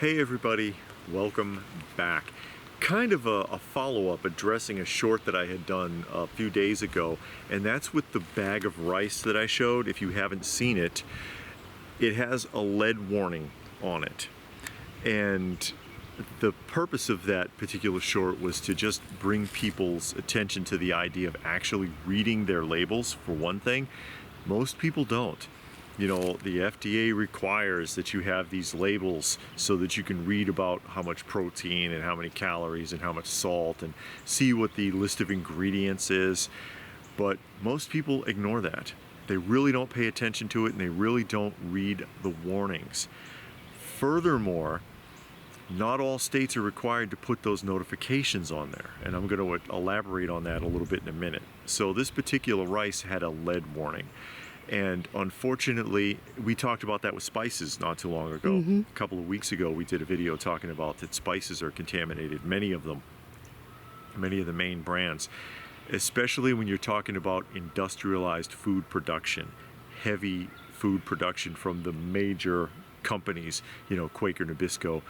Hey everybody, welcome back. Kind of a follow-up addressing a short that I had done a few days ago, and that's with the bag of rice that I showed. If you haven't seen it, it has a lead warning on it. And the purpose of that particular short was to just bring people's attention to the idea of actually reading their labels, for one thing. Most people don't. You know, the FDA requires that you have these labels so that you can read about how much protein and how many calories and how much salt and see what the list of ingredients is. But most people ignore that. They really don't pay attention to it, and they really don't read the warnings. Furthermore, not all states are required to put those notifications on there, and I'm going to elaborate on that a little bit in a minute. So this particular rice had a lead warning. And unfortunately, we talked about that with spices not too long ago. A couple of weeks ago, we did a video talking about that spices are contaminated, many of them, many of the main brands, especially when you're talking about industrialized food production, heavy food production from the major companies, you know, Quaker Nabisco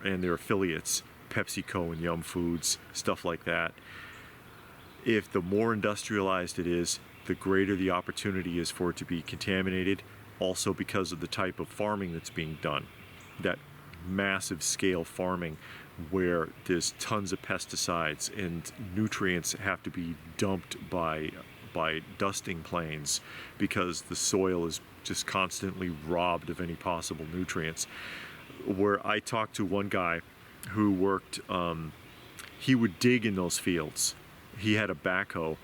and their affiliates, PepsiCo and Yum Foods, stuff like that. If the more industrialized it is, the greater the opportunity is for it to be contaminated, also because of the type of farming that's being done. That massive scale farming where there's tons of pesticides and nutrients have to be dumped by dusting planes because the soil is just constantly robbed of any possible nutrients. Where I talked to one guy who worked, he would dig in those fields. He had a backhoe,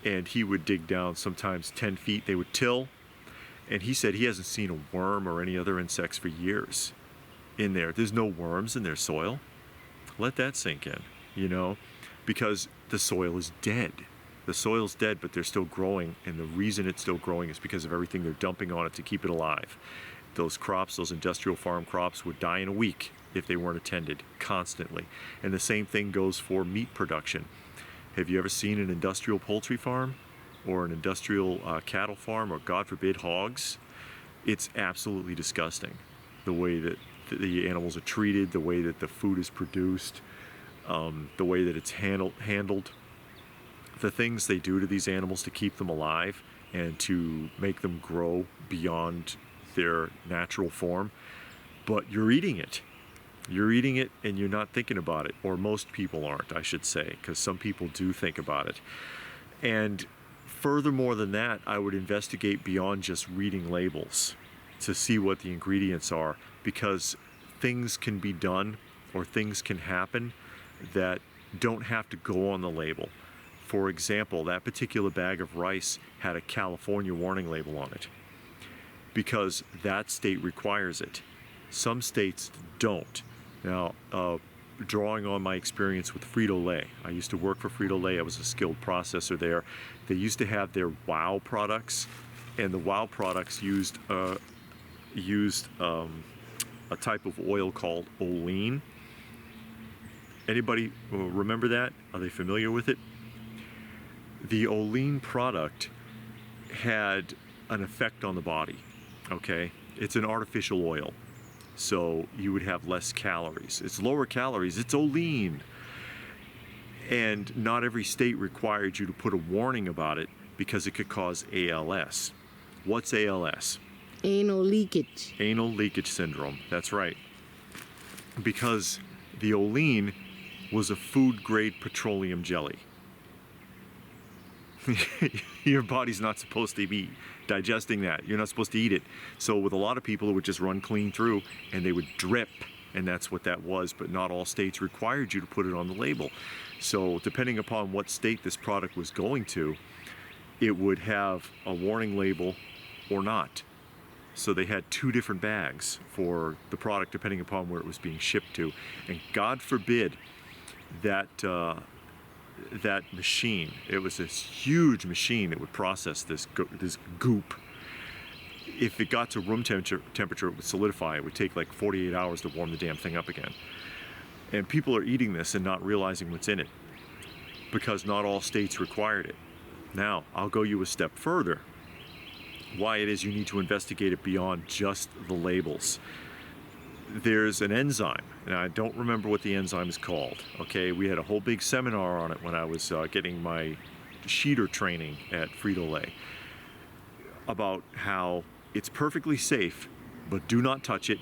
and he would dig down sometimes 10 feet. They would till, and he said he hasn't seen a worm or any other insects for years in there. There's no worms in their soil. Let that sink in, you know, because the soil is dead. The soil's dead, but they're still growing, and the reason it's still growing is because of everything they're dumping on it to keep it alive. Those crops, those industrial farm crops, would die in a week if they weren't attended constantly. And the same thing goes for meat production. Have you ever seen an industrial poultry farm or an industrial cattle farm, or God forbid hogs? It's absolutely disgusting the way that the animals are treated, the way that the food is produced, the way that it's handled, the things they do to these animals to keep them alive and to make them grow beyond their natural form. But you're eating it. You're eating it and you're not thinking about it, or most people aren't, I should say, because some people do think about it. And furthermore than that, I would investigate beyond just reading labels to see what the ingredients are, because things can be done or things can happen that don't have to go on the label. For example, that particular bag of rice had a California warning label on it because that state requires it. Some states don't. Now, drawing on my experience with Frito-Lay, I used to work for Frito-Lay. I was a skilled processor there. They used to have their WOW products, and the WOW products used a type of oil called Olean. Anybody remember that? Are they familiar with it? The Olean product had an effect on the body, okay? It's an artificial oil. So you would have less calories. It's lower calories, it's Olean. And not every state required you to put a warning about it because it could cause ALS. What's ALS? Anal leakage. Anal leakage syndrome, that's right. Because the Olean was a food-grade petroleum jelly. Your body's not supposed to be digesting that. You're not supposed to eat it. So with a lot of people, it would just run clean through and they would drip, and that's what that was. But not all states required you to put it on the label. So depending upon what state this product was going to, it would have a warning label or not. So they had two different bags for the product depending upon where it was being shipped to. And God forbid that that machine, it was this huge machine that would process this goop. If it got to room temperature, it would solidify. It would take like 48 hours to warm the damn thing up again. And people are eating this and not realizing what's in it because not all states required it. Now, I'll go you a step further. Why it is you need to investigate it beyond just the labels. there's an enzyme, and I don't remember what the enzyme is called. Okay, we had a whole big seminar on it when I was getting my sheeter training at Frito-Lay about how it's perfectly safe, but do not touch it.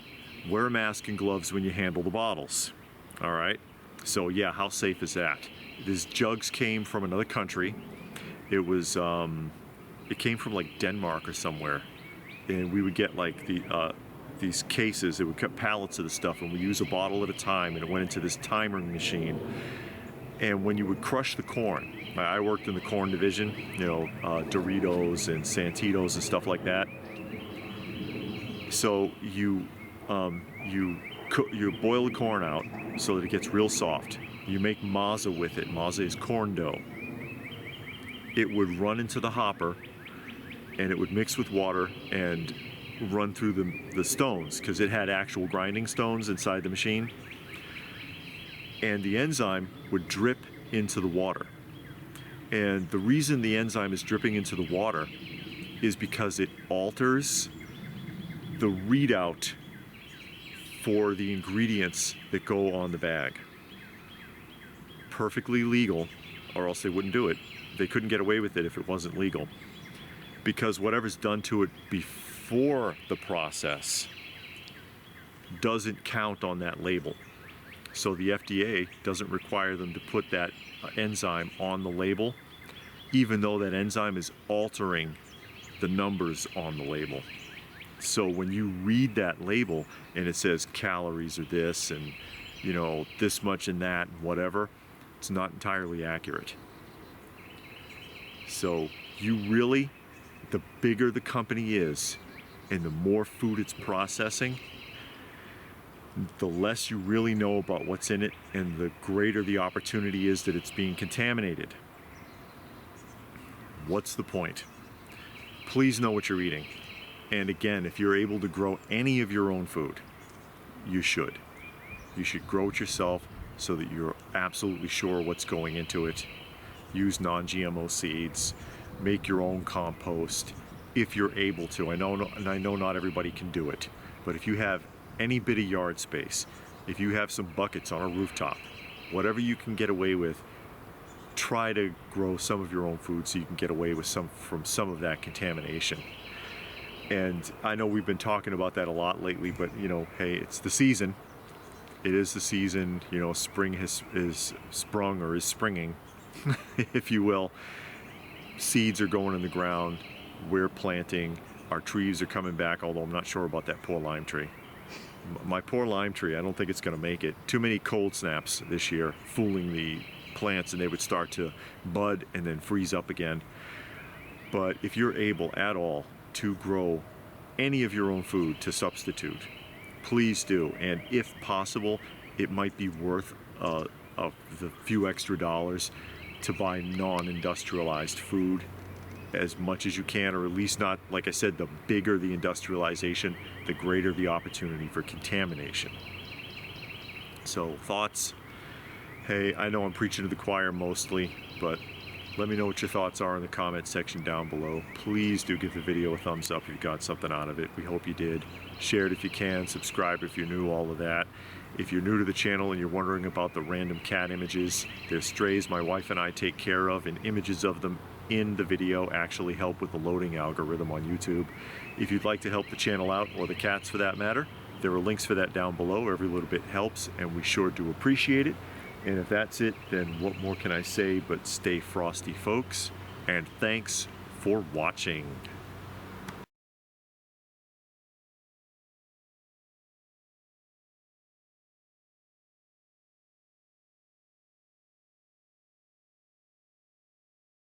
Wear a mask and gloves when you handle the bottles. All right, so yeah, how safe is that? These jugs came from another country. It was it came from like Denmark or somewhere, and we would get like these cases. It would cut pallets of the stuff, and we use a bottle at a time, and it went into this timing machine. And when you would crush the corn, I worked in the corn division, you know, Doritos and Santitos and stuff like that. So you boil the corn out so that it gets real soft. You make maza with it. Maza is corn dough. It would run into the hopper, and it would mix with water and run through the stones, because it had actual grinding stones inside the machine. And the enzyme would drip into the water. And the reason the enzyme is dripping into the water is because it alters the readout for the ingredients that go on the bag. Perfectly legal, or else they wouldn't do it. They couldn't get away with it if it wasn't legal, because whatever's done to it before the process doesn't count on that label. So the FDA doesn't require them to put that enzyme on the label, even though that enzyme is altering the numbers on the label. So when you read that label and it says calories are this and, you know, this much and that and whatever, it's not entirely accurate. So you really, the bigger the company is and the more food it's processing, the less you really know about what's in it, and the greater the opportunity is that it's being contaminated. What's the point? Please know what you're eating. And again, if you're able to grow any of your own food, you should. You should grow it yourself so that you're absolutely sure what's going into it. Use non-GMO seeds. Make your own compost if you're able to. I know not everybody can do it, but if you have any bit of yard space, if you have some buckets on a rooftop, whatever you can get away with, try to grow some of your own food so you can get away with some of that contamination. And I know we've been talking about that a lot lately, but you know, hey, it's the season. It is the season, you know, spring is sprung, or is springing, if you will. Seeds are going in the ground. We're planting. Our trees are coming back, although I'm not sure about that poor lime tree. My poor lime tree, I don't think it's going to make it. Too many cold snaps this year, fooling the plants, and they would start to bud and then freeze up again. But if you're able at all to grow any of your own food to substitute, please do. And if possible, it might be worth the few extra dollars to buy non-industrialized food as much as you can, or at least not, like I said, the bigger the industrialization, the greater the opportunity for contamination. So thoughts? Hey, I know I'm preaching to the choir mostly, but let me know what your thoughts are in the comment section down below. Please do give the video a thumbs up if you got something out of it. We hope you did. Share it if you can. Subscribe if you're new, all of that. If you're new to the channel and you're wondering about the random cat images, they're strays my wife and I take care of, and images of them in the video actually help with the loading algorithm on YouTube. If you'd like to help the channel out, or the cats for that matter, there are links for that down below. Every little bit helps, and we sure do appreciate it. And if that's it, then what more can I say but stay frosty, folks, and thanks for watching.